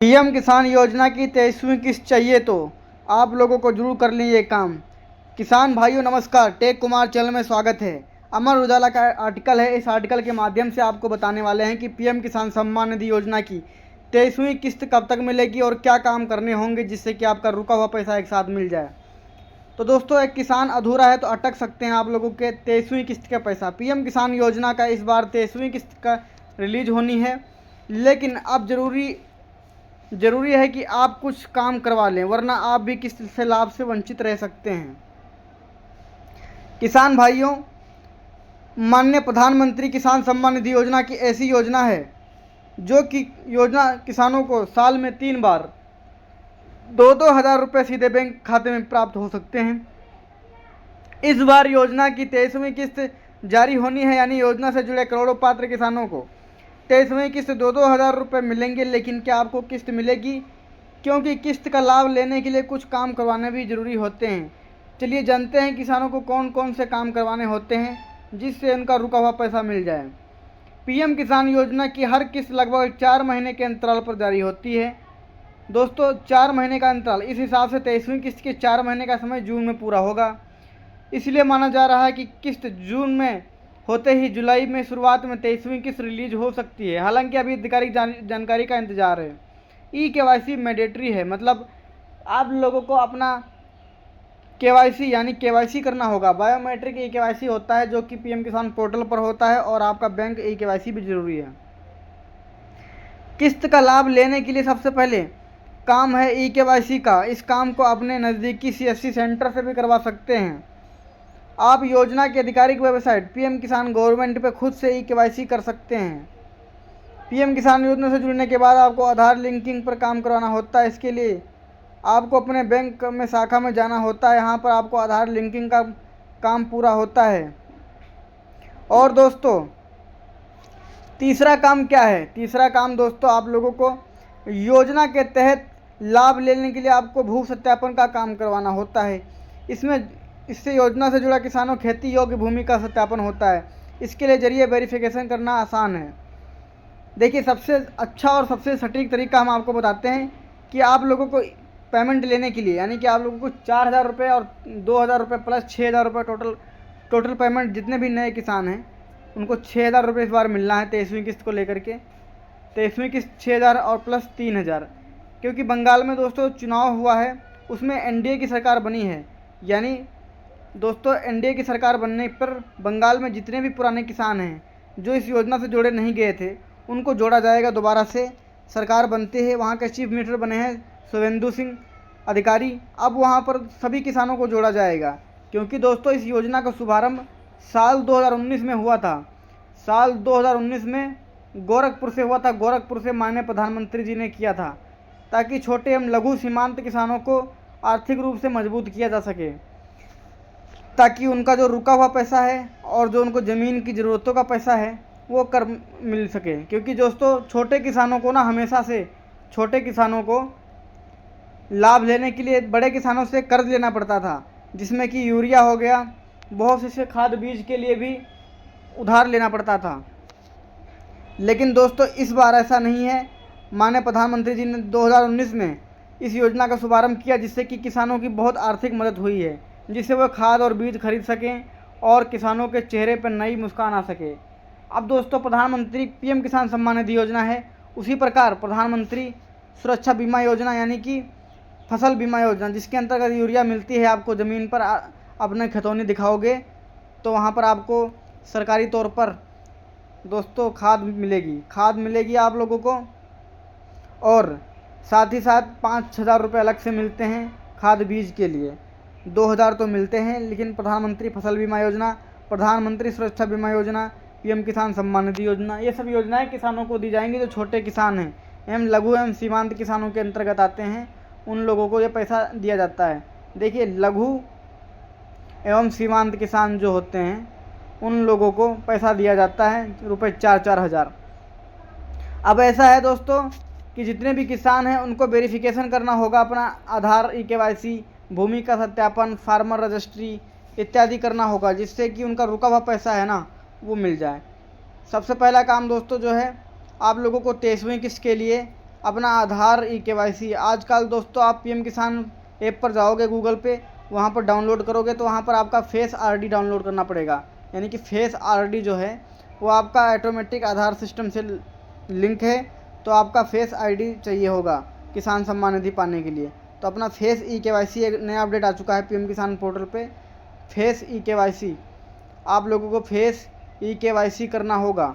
PM किसान योजना की 23वीं किस्त चाहिए तो आप लोगों को जरूर कर लें ये काम। किसान भाइयों नमस्कार, टेक कुमार चैनल में स्वागत है। अमर उजाला का आर्टिकल है। इस आर्टिकल के माध्यम से आपको बताने वाले हैं कि पीएम किसान सम्मान निधि योजना की 23वीं किस्त कब तक मिलेगी और क्या काम करने होंगे जिससे कि आपका रुका हुआ पैसा एक साथ मिल जाए। तो दोस्तों, एक किसान अधूरा है तो अटक सकते हैं आप लोगों के 23वीं किस्त का पैसा। पीएम किसान योजना का इस बार 23वीं किस्त का रिलीज होनी है, लेकिन अब ज़रूरी है कि आप कुछ काम करवा लें, वरना आप भी किस्त से लाभ से वंचित रह सकते हैं। किसान भाइयों, माननीय प्रधानमंत्री किसान सम्मान निधि योजना की ऐसी योजना है जो कि योजना किसानों को साल में 3 बार 2-2 हज़ार रुपये सीधे बैंक खाते में प्राप्त हो सकते हैं। इस बार योजना की 23वीं किस्त जारी होनी है, यानी योजना से जुड़े करोड़ों पात्र किसानों को 23वीं किस्त 2-2 हज़ार रुपये मिलेंगे। लेकिन क्या आपको किस्त मिलेगी? क्योंकि किस्त का लाभ लेने के लिए कुछ काम करवाने भी ज़रूरी होते हैं। चलिए जानते हैं किसानों को कौन कौन से काम करवाने होते हैं जिससे उनका रुका हुआ पैसा मिल जाए। पीएम किसान योजना की हर किस्त लगभग 4 महीने के अंतराल पर जारी होती है। दोस्तों, 4 महीने का अंतराल, इस हिसाब से 23वीं किस्त के 4 महीने का समय जून में पूरा होगा। इसलिए माना जा रहा है कि किस्त जून में होते ही जुलाई में शुरुआत में 23वीं किस्त रिलीज हो सकती है। हालांकि अभी आधिकारिक जानकारी का इंतजार है। केवाईसी मैंडेटरी है, मतलब आप लोगों को अपना केवाईसी यानी केवाईसी करना होगा। बायोमेट्रिक केवाईसी होता है जो कि पीएम किसान पोर्टल पर होता है, और आपका बैंक केवाईसी भी जरूरी है। किस्त का लाभ लेने के लिए सबसे पहले काम है केवाईसी का। इस काम को अपने नज़दीकी सीएससी सेंटर से भी करवा सकते हैं। आप योजना की आधिकारिक वेबसाइट पीएम किसान गवर्नमेंट पे खुद से केवाईसी कर सकते हैं। पीएम किसान योजना से जुड़ने के बाद आपको आधार लिंकिंग पर काम करवाना होता है। इसके लिए आपको अपने बैंक में शाखा में जाना होता है। यहाँ पर आपको आधार लिंकिंग का काम पूरा होता है। और दोस्तों, तीसरा काम क्या है? तीसरा काम दोस्तों, आप लोगों को योजना के तहत लाभ लेने के लिए आपको भू सत्यापन का काम करवाना होता है। इससे योजना से जुड़ा किसानों खेती योग्य भूमि का सत्यापन होता है। इसके लिए जरिए वेरिफिकेशन करना आसान है। देखिए, सबसे अच्छा और सबसे सटीक तरीका हम आपको बताते हैं कि आप लोगों को पेमेंट लेने के लिए, यानी कि आप लोगों को 4,000 रुपये और 2,000 रुपये प्लस 6,000 रुपये टोटल पेमेंट, जितने भी नए किसान हैं उनको 6,000 रुपये इस बार मिलना है 23वीं किस्त को लेकर के। 23वीं किस्त 6,000 और प्लस 3,000, क्योंकि बंगाल में दोस्तों चुनाव हुआ है, उसमें एनडीए की सरकार बनी है। यानी दोस्तों, एनडीए की सरकार बनने पर बंगाल में जितने भी पुराने किसान हैं जो इस योजना से जोड़े नहीं गए थे उनको जोड़ा जाएगा। दोबारा से सरकार बनती है। वहाँ के चीफ मिनिस्टर बने हैं शुवेंदु सिंह अधिकारी। अब वहाँ पर सभी किसानों को जोड़ा जाएगा, क्योंकि दोस्तों इस योजना का शुभारंभ साल 2019 में हुआ था। साल 2019 में गोरखपुर से हुआ था। गोरखपुर से माननीय प्रधानमंत्री जी ने किया था, ताकि छोटे एवं लघु सीमांत किसानों को आर्थिक रूप से मजबूत किया जा सके, ताकि उनका जो रुका हुआ पैसा है और जो उनको ज़मीन की ज़रूरतों का पैसा है वो कर मिल सके। क्योंकि दोस्तों छोटे किसानों को ना, हमेशा से छोटे किसानों को लाभ लेने के लिए बड़े किसानों से कर्ज लेना पड़ता था, जिसमें कि यूरिया हो गया, बहुत से खाद बीज के लिए भी उधार लेना पड़ता था। लेकिन दोस्तों इस बार ऐसा नहीं है। माननीय प्रधानमंत्री जी ने 2019 में इस योजना का शुभारंभ किया, जिससे कि किसानों की बहुत आर्थिक मदद हुई है, जिससे वह खाद और बीज खरीद सकें और किसानों के चेहरे पर नई मुस्कान आ सके। अब दोस्तों, प्रधानमंत्री पीएम किसान सम्मान निधि योजना है, उसी प्रकार प्रधानमंत्री सुरक्षा बीमा योजना, यानी कि फसल बीमा योजना, जिसके अंतर्गत यूरिया मिलती है आपको। ज़मीन पर अपने खतौनी दिखाओगे तो वहाँ पर आपको सरकारी तौर पर दोस्तों खाद मिलेगी आप लोगों को। और साथ ही साथ 5,000 रुपये अलग से मिलते हैं खाद बीज के लिए। 2,000 तो मिलते हैं, लेकिन प्रधानमंत्री फसल बीमा योजना, प्रधानमंत्री सुरक्षा बीमा योजना, पीएम किसान सम्मान निधि योजना, ये सब योजनाएं किसानों को दी जाएंगी जो छोटे किसान हैं एवं लघु एवं सीमांत किसानों के अंतर्गत आते हैं। उन लोगों को ये पैसा दिया जाता है। देखिए, लघु एवं सीमांत किसान जो होते हैं उन लोगों को पैसा दिया जाता है रुपये 4-4 हज़ार। अब ऐसा है दोस्तों कि जितने भी किसान हैं उनको वेरिफिकेशन करना होगा, अपना आधार, केवाईसी, भूमि का सत्यापन, फार्मर रजिस्ट्री इत्यादि करना होगा, जिससे कि उनका रुका हुआ पैसा है ना वो मिल जाए। सबसे पहला काम दोस्तों जो है, आप लोगों को 23वीं किस्त के लिए अपना आधार ई-केवाईसी। आजकल दोस्तों आप पीएम किसान ऐप पर जाओगे गूगल पे, वहाँ पर डाउनलोड करोगे तो वहाँ पर आपका फेस आरडी डाउनलोड करना पड़ेगा। यानी कि फेस आरडी जो है वो आपका ऑटोमेटिक आधार सिस्टम से लिंक है, तो आपका फेस आईडी चाहिए होगा किसान सम्मान निधि पाने के लिए। तो अपना फेस ई-केवाईसी एक नया अपडेट आ चुका है पीएम किसान पोर्टल पे। फेस ई-केवाईसी, आप लोगों को फेस ई-केवाईसी करना होगा।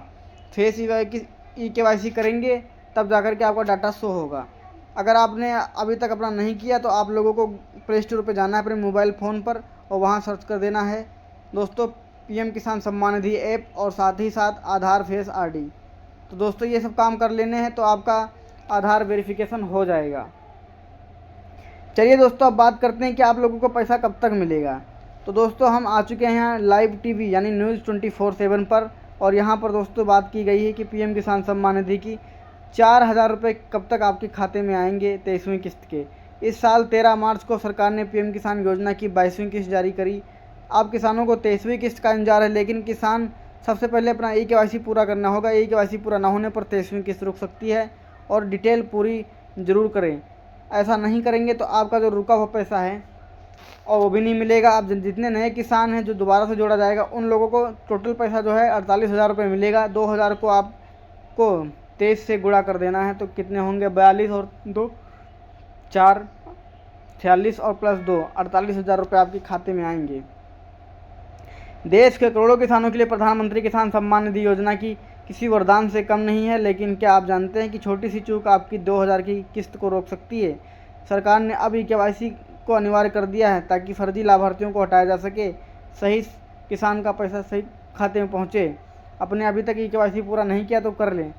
फेस ई-केवाईसी करेंगे तब जाकर के आपका डाटा शो होगा। अगर आपने अभी तक अपना नहीं किया तो आप लोगों को प्ले स्टोर पर जाना है अपने मोबाइल फ़ोन पर और वहाँ सर्च कर देना है दोस्तों पीएम किसान सम्मान निधि ऐप और साथ ही साथ आधार फेस आरडी। तो दोस्तों ये सब काम कर लेने हैं तो आपका आधार वेरिफिकेशन हो जाएगा। चलिए दोस्तों अब बात करते हैं कि आप लोगों को पैसा कब तक मिलेगा। तो दोस्तों हम आ चुके हैं लाइव टीवी यानी न्यूज़ 24/7 पर, और यहाँ पर दोस्तों बात की गई है कि पीएम किसान सम्मान निधि की 4,000 रुपये कब तक आपके खाते में आएंगे 23वीं किस्त के। इस साल 13 मार्च को सरकार ने पीएम किसान योजना की 22वीं किस्त जारी करी। अब किसानों को 23वीं किस्त का इंतजार है, लेकिन किसान सबसे पहले अपना ई-केवाईसी पूरा करना होगा। ई-केवाईसी पूरा ना होने पर 23वीं किस्त रुक सकती है, और डिटेल पूरी ज़रूर करें। ऐसा नहीं करेंगे तो आपका जो रुका हुआ पैसा है और वो भी नहीं मिलेगा। अब जितने नए किसान हैं जो दोबारा से जोड़ा जाएगा उन लोगों को टोटल पैसा जो है 48,000 रुपये मिलेगा। 2,000 को आपको 23 से गुणा कर देना है तो कितने होंगे, 42 और 2 4 46 और प्लस 2 48,000 रुपये आपके खाते में आएंगे। देश के करोड़ों किसानों के लिए प्रधानमंत्री किसान सम्मान निधि योजना की किसी वरदान से कम नहीं है, लेकिन क्या आप जानते हैं कि छोटी सी चूक आपकी 2,000 की किस्त को रोक सकती है। सरकार ने अब ई-केवाईसी को अनिवार्य कर दिया है ताकि फर्जी लाभार्थियों को हटाया जा सके, सही किसान का पैसा सही खाते में पहुंचे। अपने अभी तक ई-केवाईसी पूरा नहीं किया तो कर लें।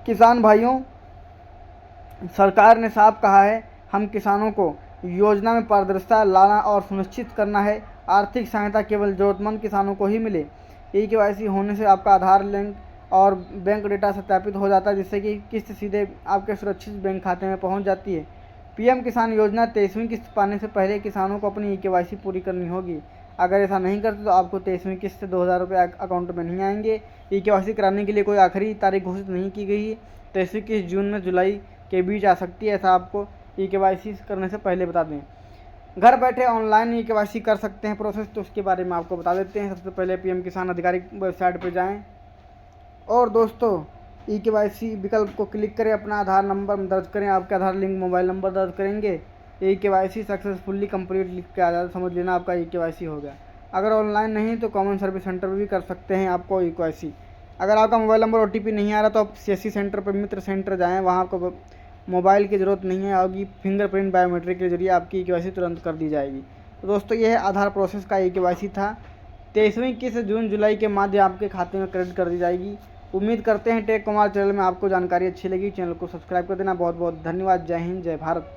किसान भाइयों, सरकार ने साफ कहा है हम किसानों को योजना में पारदर्शिता लाना और सुनिश्चित करना है आर्थिक सहायता केवल ज़रूरतमंद किसानों को ही मिले। ई-केवाईसी होने से आपका आधार लिंक और बैंक डेटा सत्यापित हो जाता है, जिससे कि किस्त सीधे आपके सुरक्षित बैंक खाते में पहुंच जाती है। पीएम किसान योजना 23वीं किस्त पाने से पहले किसानों को अपनी ई-केवाईसी पूरी करनी होगी। अगर ऐसा नहीं करते तो आपको 23वीं किस्त से 2,000 रुपये अकाउंट में नहीं आएंगे। ई-केवाईसी कराने के लिए कोई आखिरी तारीख घोषित नहीं की गई है। 23वीं किस्त जून में जुलाई के बीच आ सकती है, ऐसा आपको ई-केवाईसी करने से पहले बता दें। घर बैठे ऑनलाइन ई-केवाईसी कर सकते हैं प्रोसेस, तो उसके बारे में आपको बता देते हैं। सबसे पहले पीएम किसान आधिकारिक वेबसाइट पर जाएं और दोस्तों ई-केवाईसी विकल्प को क्लिक करें, अपना आधार नंबर दर्ज करें, आपके आधार लिंक मोबाइल नंबर दर्ज करेंगे। ई-केवाईसी सक्सेसफुली कंप्लीट लिख के आ जाए, समझ लेना आपका ई-केवाईसी हो गया। अगर ऑनलाइन नहीं तो कॉमन सर्विस सेंटर पर भी कर सकते हैं आपको ई-केवाईसी। अगर आपका मोबाइल नंबर OTP नहीं आ रहा तो आप CSC सेंटर पर मित्र सेंटर जाएँ, वहाँ आपको मोबाइल की ज़रूरत नहीं है, होगी फिंगरप्रिंट बायोमेट्रिक के जरिए आपकी ई-केवाईसी तुरंत कर दी जाएगी। तो दोस्तों ये है आधार प्रोसेस का ई-केवाईसी था। 23वीं किस्त जून जुलाई के मध्य आपके खाते में क्रेडिट कर दी जाएगी। उम्मीद करते हैं टेक कुमार चैनल में आपको जानकारी अच्छी लगी। चैनल को सब्सक्राइब कर देना। बहुत बहुत धन्यवाद। जय हिंद, जय भारत।